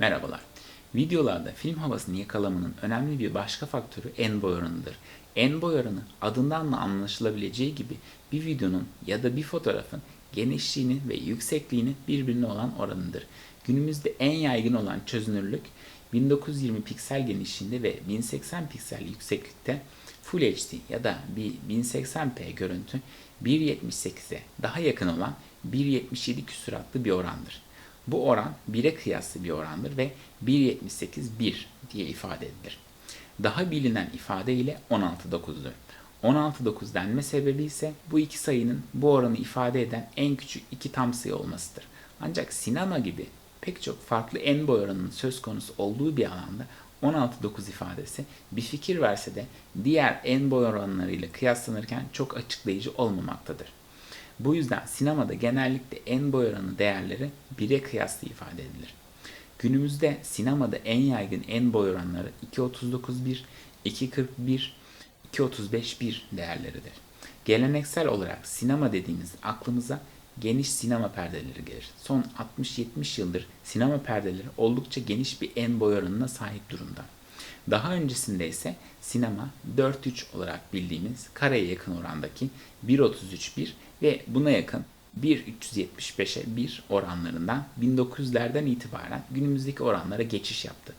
Merhabalar. Videolarda film havasını yakalamanın önemli bir başka faktörü en boy oranıdır. En boy oranı adından da anlaşılabileceği gibi bir videonun ya da bir fotoğrafın genişliğini ve yüksekliğini birbirine olan oranıdır. Günümüzde en yaygın olan çözünürlük 1920 piksel genişliğinde ve 1080 piksel yükseklikte Full HD ya da bir 1080p görüntü 1.78'e daha yakın olan 1.77 küsuratlı bir orandır. Bu oran 1'e kıyaslı bir orandır ve 1.78 1 diye ifade edilir. Daha bilinen ifade ile 16.9'dur. 16.9 denme sebebi ise bu iki sayının bu oranı ifade eden en küçük iki tam sayı olmasıdır. Ancak sinema gibi pek çok farklı en boy oranının söz konusu olduğu bir alanda 16.9 ifadesi bir fikir verse de diğer en boy oranlarıyla kıyaslanırken çok açıklayıcı olmamaktadır. Bu yüzden sinemada genellikle en boy oranı değerleri 1'e kıyaslı ifade edilir. Günümüzde sinemada en yaygın en boy oranları 2.39.1, 2.41, 2.35.1 değerleridir. Geleneksel olarak sinema dediğimiz aklımıza geniş sinema perdeleri gelir. Son 60-70 yıldır sinema perdeleri oldukça geniş bir en boy oranına sahip durumda. Daha öncesinde ise sinema 4:3 olarak bildiğimiz kareye yakın orandaki 1.33.1 ve buna yakın 1.375'e 1 oranlarından 1900'lerden itibaren günümüzdeki oranlara geçiş yaptı.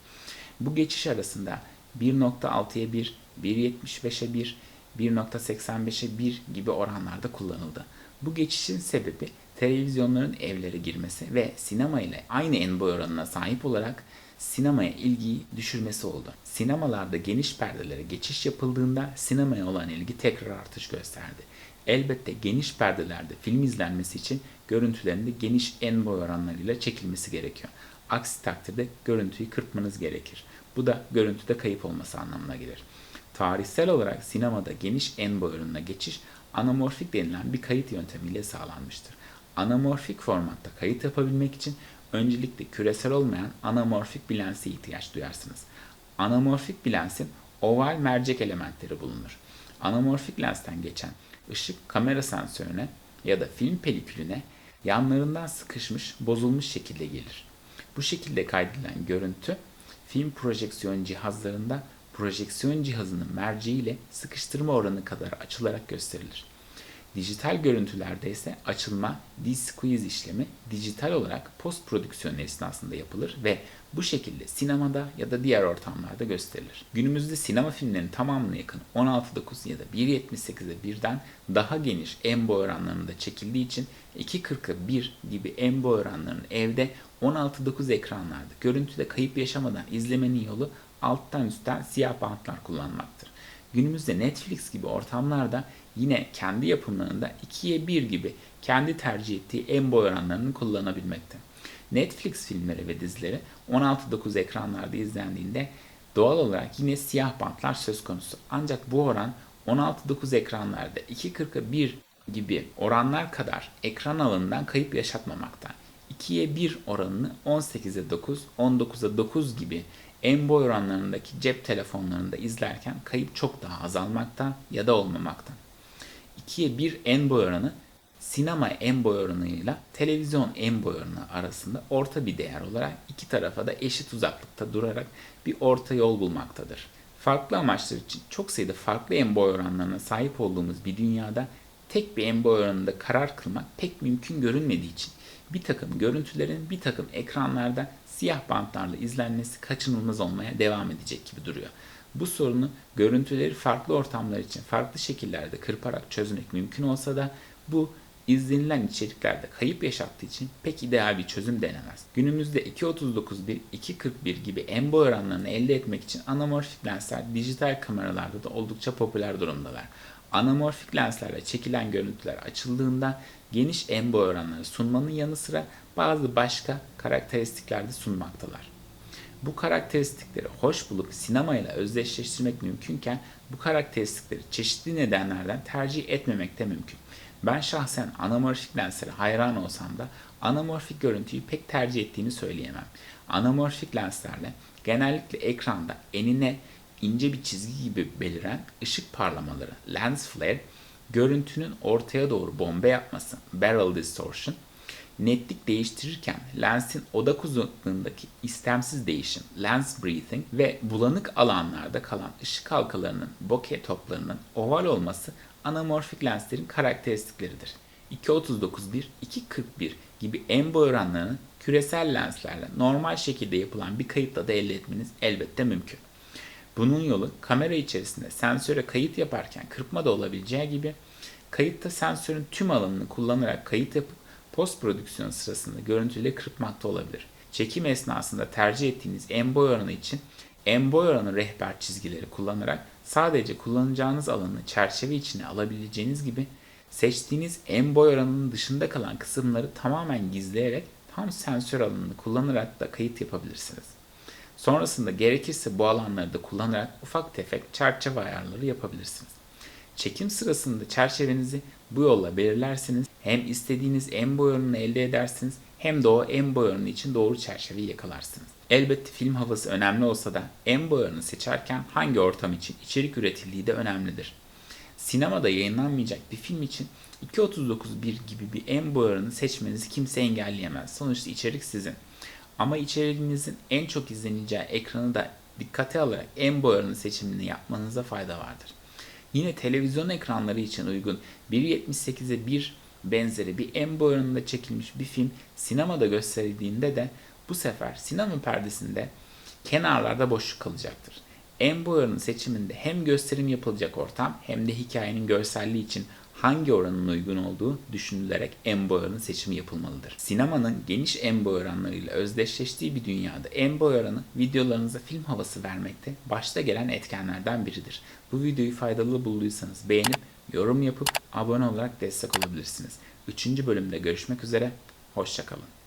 Bu geçiş arasında 1.6'ya 1, 1.75'e 1, 1.85'e 1 gibi oranlarda kullanıldı. Bu geçişin sebebi televizyonların evlere girmesi ve sinema ile aynı en boy oranına sahip olarak sinemaya ilgiyi düşürmesi oldu. Sinemalarda geniş perdelere geçiş yapıldığında sinemaya olan ilgi tekrar artış gösterdi. Elbette geniş perdelerde film izlenmesi için görüntülerin de geniş en boy oranlarıyla çekilmesi gerekiyor. Aksi takdirde görüntüyü kırpmanız gerekir. Bu da görüntüde kayıp olması anlamına gelir. Tarihsel olarak sinemada geniş en boy oranına geçiş anamorfik denilen bir kayıt yöntemiyle sağlanmıştır. Anamorfik formatta kayıt yapabilmek için öncelikle küresel olmayan anamorfik bir lense ihtiyaç duyarsınız. Anamorfik bir lensin oval mercek elementleri bulunur. Anamorfik lensten geçen ışık kamera sensörüne ya da film pelikülüne yanlarından sıkışmış, bozulmuş şekilde gelir. Bu şekilde kaydedilen görüntü film projeksiyon cihazlarında projeksiyon cihazının merceğiyle sıkıştırma oranı kadar açılarak gösterilir. Dijital görüntülerde ise açılma, de-squeeze işlemi dijital olarak post prodüksiyon esnasında yapılır ve bu şekilde sinemada ya da diğer ortamlarda gösterilir. Günümüzde sinema filmlerinin tamamına yakın 16:9 ya da 1.78'e 1'den daha geniş en boy oranlarında çekildiği için 2.40'a 1 gibi en boy oranlarının evde 16:9 ekranlarda görüntüde kayıp yaşamadan izlemenin yolu alttan üstten siyah bantlar kullanmaktır. Günümüzde Netflix gibi ortamlarda yine kendi yapımlarında 2'ye 1 gibi kendi tercih ettiği en boy oranlarını kullanabilmekte. Netflix filmleri ve dizileri 16:9 ekranlarda izlendiğinde doğal olarak yine siyah bantlar söz konusu. Ancak bu oran 16:9 ekranlarda 2.40'a 1 gibi oranlar kadar ekran alanından kayıp yaşatmamakta. 2'ye 1 oranını 18'e 9, 19'a 9 gibi en boy oranlarındaki cep telefonlarında izlerken kayıp çok daha azalmakta ya da olmamakta. 2'ye 1 en boy oranı sinema en boy oranıyla televizyon en boy oranı arasında orta bir değer olarak iki tarafa da eşit uzaklıkta durarak bir orta yol bulmaktadır. Farklı amaçlar için çok sayıda farklı en boy oranlarına sahip olduğumuz bir dünyada tek bir en boy oranında karar kılmak pek mümkün görünmediği için bir takım görüntülerin bir takım ekranlarda siyah bantlarla izlenmesi kaçınılmaz olmaya devam edecek gibi duruyor. Bu sorunu görüntüleri farklı ortamlar için farklı şekillerde kırparak çözmek mümkün olsa da bu izlenilen içeriklerde kayıp yaşattığı için pek ideal bir çözüm denemez. Günümüzde 2.39.1, 2.41 gibi en boy oranlarını elde etmek için anamorfik lensler dijital kameralarda da oldukça popüler durumdalar. Anamorfik lenslerle çekilen görüntüler açıldığında geniş en boy oranları sunmanın yanı sıra bazı başka karakteristikler de sunmaktalar. Bu karakteristikleri hoş bulup sinemayla özdeşleştirmek mümkünken bu karakteristikleri çeşitli nedenlerden tercih etmemek de mümkün. Ben şahsen anamorfik lenslere hayran olsam da anamorfik görüntüyü pek tercih ettiğimi söyleyemem. Anamorfik lenslerle genellikle ekranda enine ince bir çizgi gibi beliren ışık parlamaları, lens flare Görüntünün ortaya doğru bombe yapması, barrel distortion, netlik değiştirirken lensin odak uzunluğundaki istemsiz değişim, lens breathing ve bulanık alanlarda kalan ışık halkalarının, bokeh toplarının oval olması anamorfik lenslerin karakteristikleridir. 2.39:1, 2.41 gibi en boy oranlarını küresel lenslerle normal şekilde yapılan bir kayıtla da elde etmeniz elbette mümkün. Bunun yolu kamera içerisinde sensöre kayıt yaparken kırpma da olabileceği gibi kayıtta sensörün tüm alanını kullanarak kayıt yapıp post prodüksiyon sırasında görüntüyle kırpmakta olabilir. Çekim esnasında tercih ettiğiniz en boy oranı için en boy oranı rehber çizgileri kullanarak sadece kullanacağınız alanı çerçeve içine alabileceğiniz gibi seçtiğiniz en boy oranının dışında kalan kısımları tamamen gizleyerek tam sensör alanını kullanarak da kayıt yapabilirsiniz. Sonrasında gerekirse bu alanları da kullanarak ufak tefek çerçeve ayarları yapabilirsiniz. Çekim sırasında çerçevenizi bu yolla belirlerseniz hem istediğiniz en boy oranını elde edersiniz hem de o en boy oranı için doğru çerçeveyi yakalarsınız. Elbette film havası önemli olsa da en boy oranı seçerken hangi ortam için içerik üretildiği de önemlidir. Sinemada yayınlanmayacak bir film için 2.39:1 gibi bir en boy oranı seçmenizi kimse engelleyemez. Sonuçta içerik sizin. Ama içeriğinizin en çok izleneceği ekranı da dikkate alarak en boy oranı seçimini yapmanıza fayda vardır. Yine televizyon ekranları için uygun 1.78'e 1 benzeri bir en boy oranında çekilmiş bir film sinemada gösterildiğinde de bu sefer sinema perdesinde kenarlarda boşluk kalacaktır. En boy oranı seçiminde hem gösterim yapılacak ortam hem de hikayenin görselliği için hangi oranın uygun olduğu düşünülerek en boy oranı seçimi yapılmalıdır. Sinemanın geniş en boy oranlarıyla özdeşleştiği bir dünyada en boy oranı videolarınıza film havası vermekte başta gelen etkenlerden biridir. Bu videoyu faydalı bulduysanız beğenip yorum yapıp abone olarak destek olabilirsiniz. 3. bölümde görüşmek üzere, hoşça kalın.